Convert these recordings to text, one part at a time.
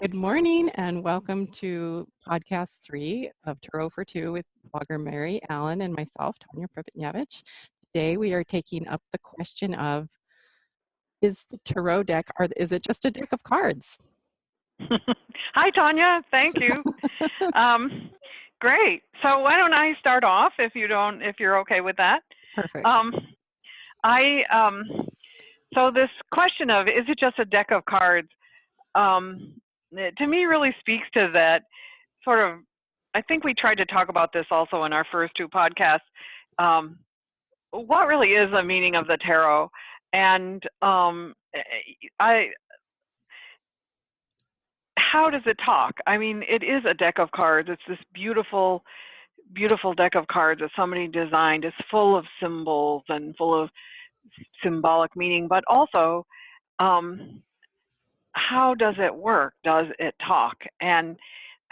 Good morning and welcome to podcast 3 of Tarot for Two with blogger Mary Allen and myself, Tanya Pripyatnyevich. Today we are taking up the question of, is the tarot deck, or is it just a deck of cards? Hi, Tanya. Thank you. Great. So why don't I start off if you're okay with that? Perfect. So this question of, is it just a deck of cards, to me really speaks to that sort of, I think we tried to talk about this also in our first two podcasts. What really is the meaning of the tarot? And how does it talk? I mean, it is a deck of cards. It's this beautiful, beautiful deck of cards that somebody designed. It's full of symbols and full of symbolic meaning, but also, how does it work? Does it talk? And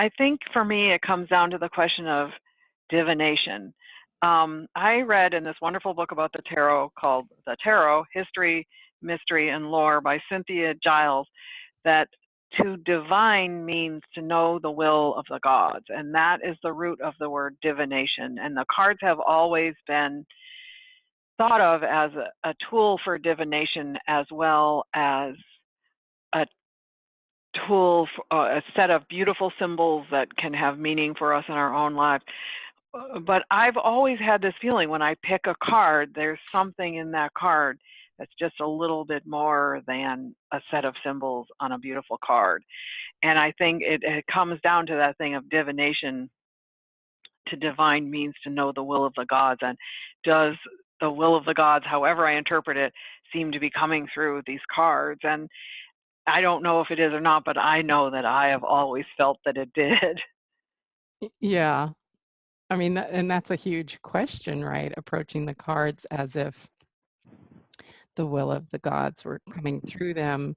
I think for me, it comes down to the question of divination. I read in this wonderful book about the tarot called The Tarot, History, Mystery, and Lore by Cynthia Giles, that to divine means to know the will of the gods, and that is the root of the word divination. And the cards have always been thought of as a tool for divination, as well as a tool, a set of beautiful symbols that can have meaning for us in our own lives. But I've always had this feeling when I pick a card, there's something in that card that's just a little bit more than a set of symbols on a beautiful card. And I think it comes down to that thing of divination. To divine means to know the will of the gods. And does the will of the gods, however I interpret it, seem to be coming through these cards? And I don't know if it is or not, but I know that I have always felt that it did. Yeah. I mean, and that's a huge question, right? Approaching the cards as if the will of the gods were coming through them.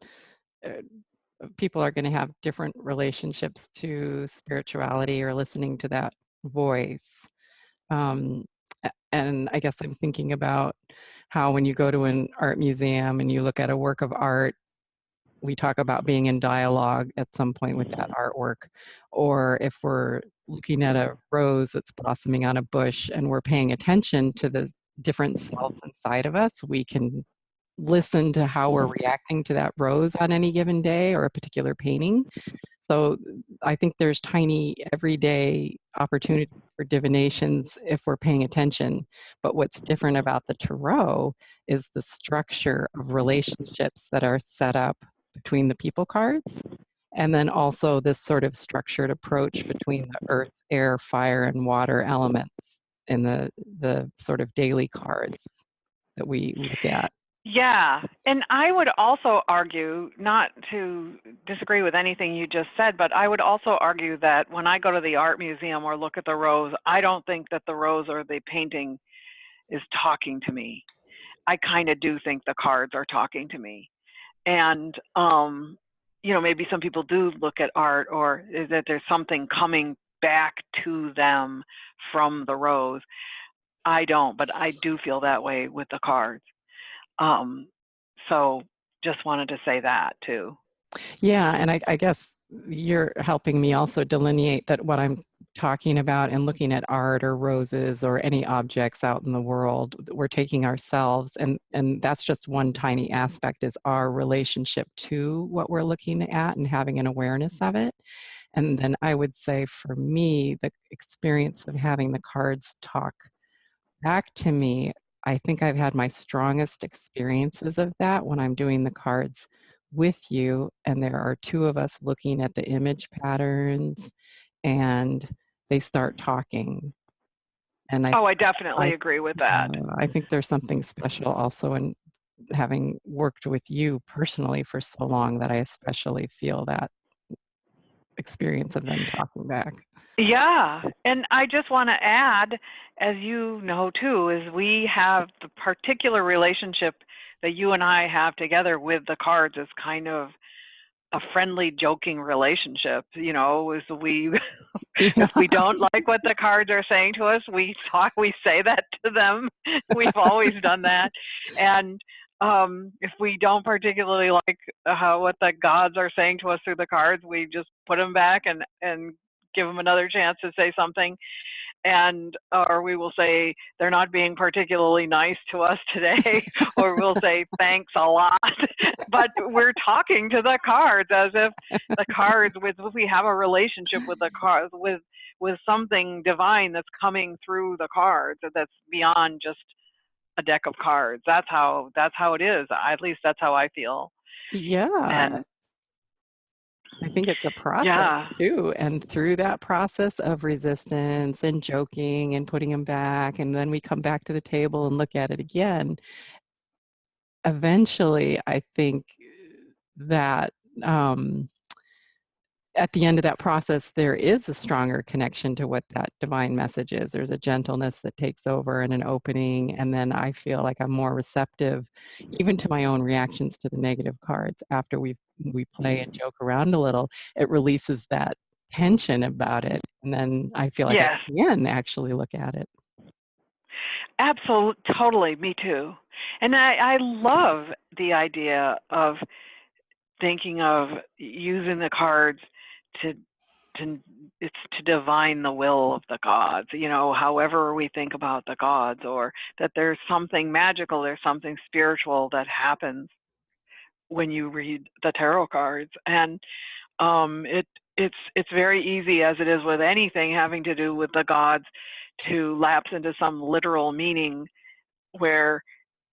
People are going to have different relationships to spirituality or listening to that voice. And I guess I'm thinking about how when you go to an art museum and you look at a work of art, we talk about being in dialogue at some point with that artwork. Or if we're looking at a rose that's blossoming on a bush and we're paying attention to the different cells inside of us, we can listen to how we're reacting to that rose on any given day or a particular painting. So I think there's tiny everyday opportunities for divinations if we're paying attention. But what's different about the tarot is the structure of relationships that are set up between the people cards, and then also this sort of structured approach between the earth, air, fire, and water elements in the sort of daily cards that we look at. Yeah, and I would also argue, not to disagree with anything you just said, but I would also argue that when I go to the art museum or look at the rose, I don't think that the rose or the painting is talking to me. I kind of do think the cards are talking to me. And, maybe some people do look at art, or is that there's something coming back to them from the rose. I don't, but I do feel that way with the cards. So just wanted to say that too. Yeah, and I guess you're helping me also delineate that what I'm talking about and looking at art or roses or any objects out in the world, we're taking ourselves, and that's just one tiny aspect, is our relationship to what we're looking at and having an awareness of it. And then I would say for me, the experience of having the cards talk back to me, I think I've had my strongest experiences of that when I'm doing the cards with you, and there are two of us looking at the image patterns, and they start talking. And I definitely agree with that. I think there's something special also in having worked with you personally for so long that I especially feel that experience of them talking back. Yeah, and I just want to add, as you know too, is we have the particular relationship that you and I have together with the cards is kind of a friendly, joking relationship. Is we if we don't like what the cards are saying to us, we say that to them. We've always done that, and If we don't particularly like how what the gods are saying to us through the cards, we just put them back and give them another chance to say something. And or we will say they're not being particularly nice to us today, or we'll say thanks a lot. But we're talking to the cards as if the cards, with we have a relationship with the cards, with something divine that's coming through the cards, that's beyond just a deck of cards. That's how it is. At least that's how I feel. Yeah. And I think it's a process yeah, too. And through that process of resistance and joking and putting them back, and then we come back to the table and look at it again, eventually, I think that at the end of that process, there is a stronger connection to what that divine message is. There's a gentleness that takes over and an opening. And then I feel like I'm more receptive, even to my own reactions to the negative cards after we play and joke around a little. It releases that tension about it. And then I feel like I yes, can actually look at it. absolutely, totally, me too. And I love the idea of thinking of using the cards to to it's to divine the will of the gods, however we think about the gods, or that there's something magical, there's something spiritual that happens when you read the tarot cards. And it's very easy, as it is with anything having to do with the gods, to lapse into some literal meaning where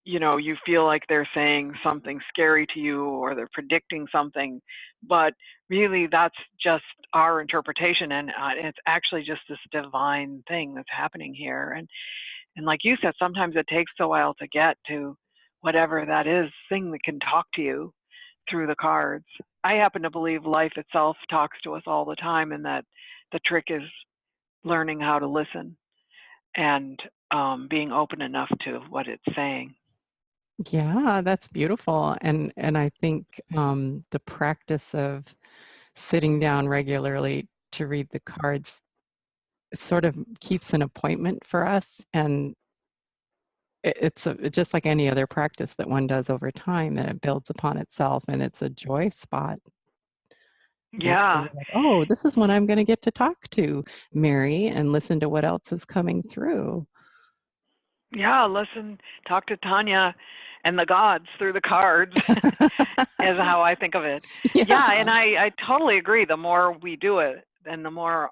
you feel like they're saying something scary to you, or they're predicting something, but really that's just our interpretation, and it's actually just this divine thing that's happening here. And like you said, sometimes it takes a while to get to whatever that is thing that can talk to you through the cards. I happen to believe life itself talks to us all the time, and that the trick is learning how to listen and being open enough to what it's saying. Yeah, that's beautiful. And I think the practice of sitting down regularly to read the cards sort of keeps an appointment for us, and it's just like any other practice that one does over time, that it builds upon itself, and it's a joy spot. It's sort Yeah, of like, oh, this is when I'm going to get to talk to Mary and listen to what else is coming through. yeah, listen, talk to Tanya and the gods through the cards is how I think of it. Yeah, Yeah. and I totally agree. The more we do it, then the more,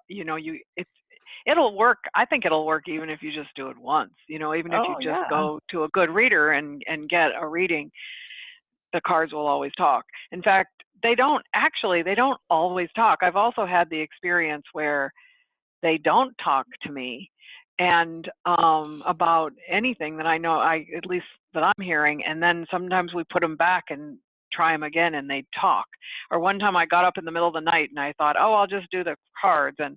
it'll work. I think it'll work even if you just do it once. Even if you Oh, just yeah. go to a good reader and get a reading, the cards will always talk. In fact, they don't always talk. I've also had the experience where they don't talk to me, and about anything that I know, at least that I'm hearing, and then sometimes we put them back and try them again, and they talk. Or one time I got up in the middle of the night and I thought, oh, I'll just do the cards, and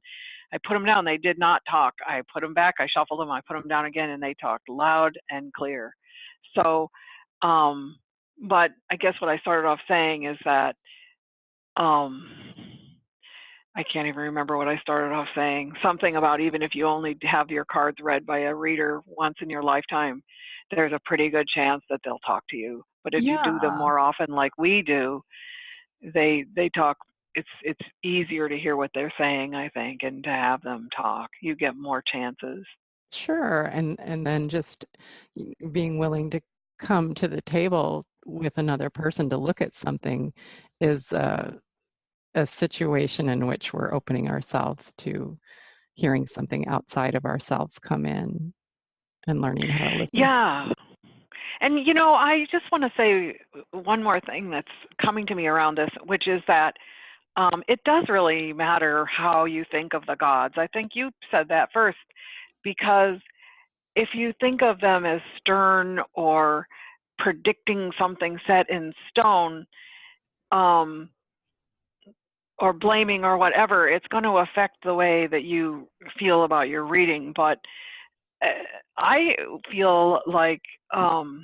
I put them down. They did not talk. I put them back, I shuffled them, I put them down again, and they talked loud and clear. So um but I guess what I started off saying is that um I can't even remember what I started off saying. Something about, even if you only have your cards read by a reader once in your lifetime, there's a pretty good chance that they'll talk to you. But if you do them Yeah. more often, like we do, they talk. It's easier to hear what they're saying, I think, and to have them talk. You get more chances. Sure. And then just being willing to come to the table with another person to look at something is a situation in which we're opening ourselves to hearing something outside of ourselves come in and learning how to listen. Yeah. And I just want to say one more thing that's coming to me around this, which is that it does really matter how you think of the gods. I think you said that first, because if you think of them as stern or predicting something set in stone, um, or blaming or whatever, it's going to affect the way that you feel about your reading. But uh, I feel like, the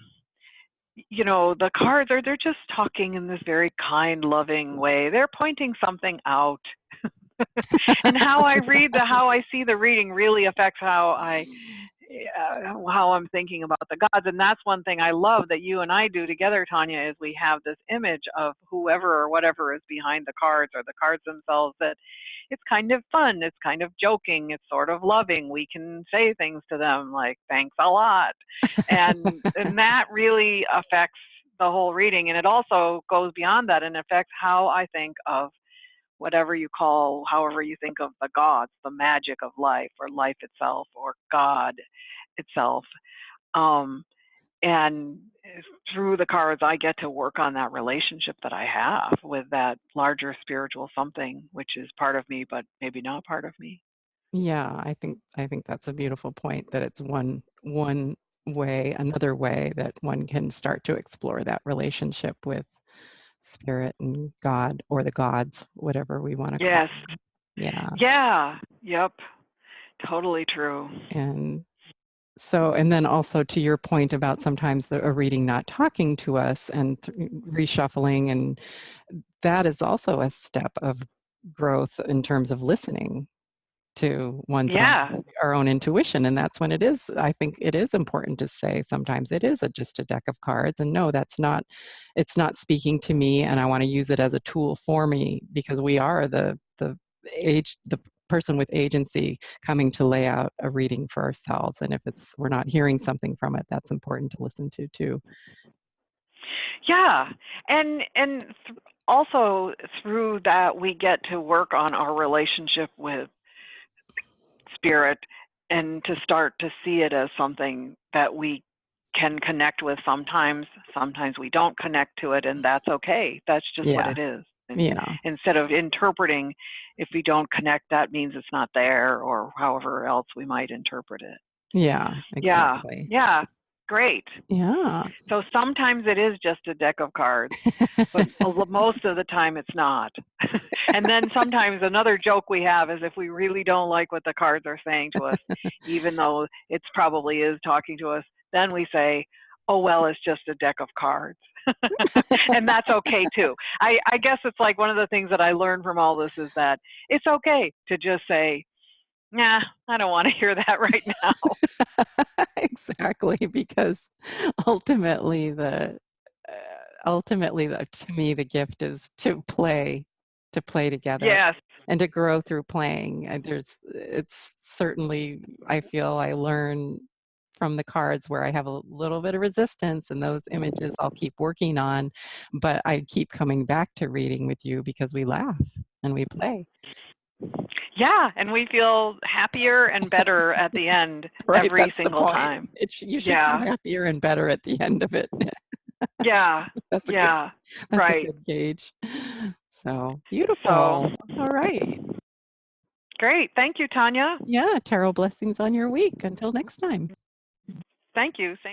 cards they're just talking in this very kind, loving way. They're pointing something out. And how I see the reading really affects how I how I'm thinking about the gods. And that's one thing I love that you and I do together, Tanya, is we have this image of whoever or whatever is behind the cards or the cards themselves, that it's kind of fun, it's kind of joking, it's sort of loving. We can say things to them like, thanks a lot. And that really affects the whole reading. And it also goes beyond that and affects how I think of whatever you call, however you think of the gods, the magic of life or life itself or God itself. Um, and through the cards, I get to work on that relationship that I have with that larger spiritual something, which is part of me, but maybe not part of me. Yeah, I think that's a beautiful point, that it's one way, another way that one can start to explore that relationship with spirit and God, or the gods, whatever we want to call Yes. them. Yeah. Yeah. Yep. Totally true. And so, and then also to your point about sometimes a reading not talking to us and reshuffling, and that is also a step of growth in terms of listening to one's own, Yeah. our own intuition. And that's when it is, I think it is important to say sometimes it is just a deck of cards, and no, that's not, it's not speaking to me, and I want to use it as a tool for me, because we are the person with agency coming to lay out a reading for ourselves. And if it's, we're not hearing something from it, that's important to listen to too. Yeah. And also through that, we get to work on our relationship with spirit and to start to see it as something that we can connect with sometimes. Sometimes we don't connect to it, and that's okay. That's just what Yeah. it is. And Yeah. instead of interpreting, if we don't connect, that means it's not there, or however else we might interpret it. Yeah, Yeah. exactly. Yeah. Great. Yeah. So sometimes it is just a deck of cards, but most of the time it's not. And then sometimes another joke we have is if we really don't like what the cards are saying to us, even though it's probably is talking to us, then we say, oh, well, it's just a deck of cards. And that's okay too. I guess it's like one of the things that I learned from all this is that it's okay to just say, nah, I don't want to hear that right now. Exactly, because ultimately to me the gift is to play together Yes. and to grow through playing. And it's certainly, I feel I learn from the cards where I have a little bit of resistance, and those images I'll keep working on, but I keep coming back to reading with you because we laugh and we play. Yeah, and we feel happier and better at the end Right, every that's the single point. time. You should feel Yeah. happier and better at the end of it. Yeah. That's a good Yeah. that's a Right. good gauge. So, So, beautiful. All right. great. Thank you, Tanya. Yeah, tarot blessings on your week. Until next time. Thank you. Same